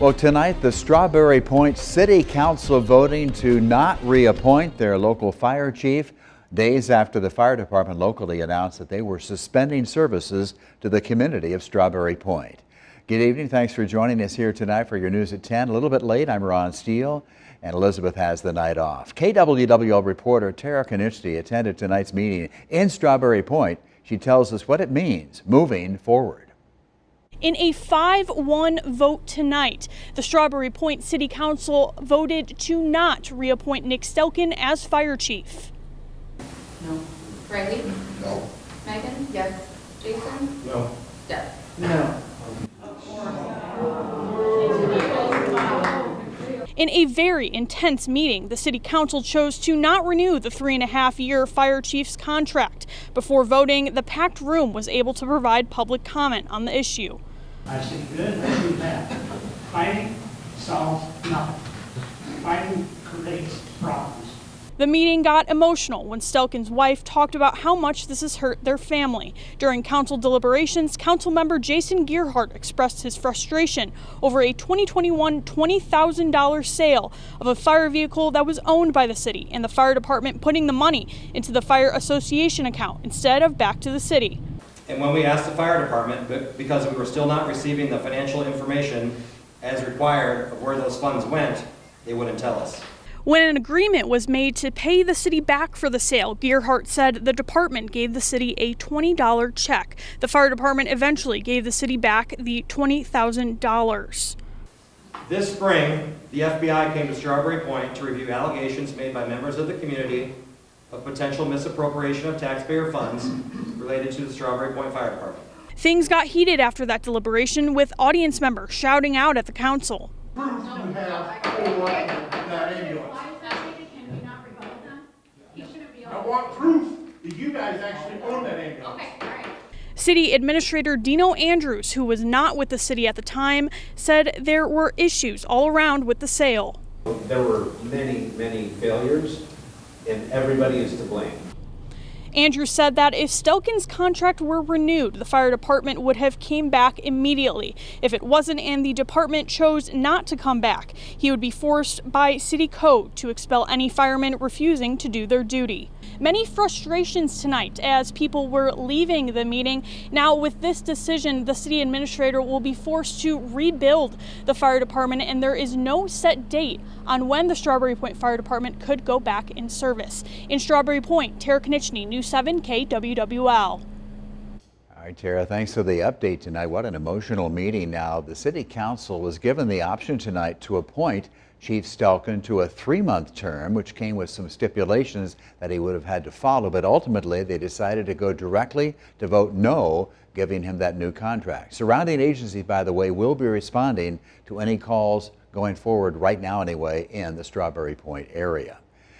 Well, tonight, the Strawberry Point City Council voting to not reappoint their local fire chief, days after the fire department locally announced that they were suspending services to the community of Strawberry Point. Good evening. Thanks for joining us here tonight for your news at 10. A little bit late. I'm Ron Steele, and Elizabeth has the night off. KWWL reporter Tara Konechny attended tonight's meeting in Strawberry Point. She tells us what it means moving forward. In a 5-1 vote tonight, the Strawberry Point City Council voted to not reappoint Nick Stelkin as fire chief. No. Riley? No. Megan? Yes. Jason? No. Deb? No. In a very intense meeting, the City Council chose to not renew the 3.5-year fire chief's contract. Before voting, the packed room was able to provide public comment on the issue. I said, good, let's do that. Fighting solves nothing. Fighting creates problems. The meeting got emotional when Stelkin's wife talked about how much this has hurt their family. During council deliberations, Councilmember Jason Gearhart expressed his frustration over a 2021 $20,000 sale of a fire vehicle that was owned by the city and the fire department putting the money into the fire association account instead of back to the city. And when we asked the fire department, because we were still not receiving the financial information as required of where those funds went, they wouldn't tell us. When an agreement was made to pay the city back for the sale, Gearhart said the department gave the city a $20 check. The fire department eventually gave the city back the $20,000. This spring, the FBI came to Strawberry Point to review allegations made by members of the community of potential misappropriation of taxpayer funds related to the Strawberry Point Fire Department. Things got heated after that deliberation, with audience members shouting out at the council. Proof you have for that ambulance. Can we not rebuttal them? He shouldn't be I want proof that you guys actually own that ambulance. Okay, all right. City Administrator Dino Andrews, who was not with the city at the time, said there were issues all around with the sale. There were many failures, and everybody is to blame. Andrews said that if Stelkin's contract were renewed, the fire department would have came back immediately. If it wasn't and the department chose not to come back, he would be forced by city code to expel any firemen refusing to do their duty. Many frustrations tonight as people were leaving the meeting. Now with this decision, the city administrator will be forced to rebuild the fire department, and there is no set date on when the Strawberry Point Fire Department could go back in service. In Strawberry Point, Tara Konechny, News 7 KWWL. All right, Tara, thanks for the update tonight. What an emotional meeting. Now, the City Council was given the option tonight to appoint Chief Stelkin to a 3-month term, which came with some stipulations that he would have had to follow, but ultimately they decided to go directly to vote no, giving him that new contract. Surrounding agencies, by the way, will be responding to any calls going forward right now anyway in the Strawberry Point area.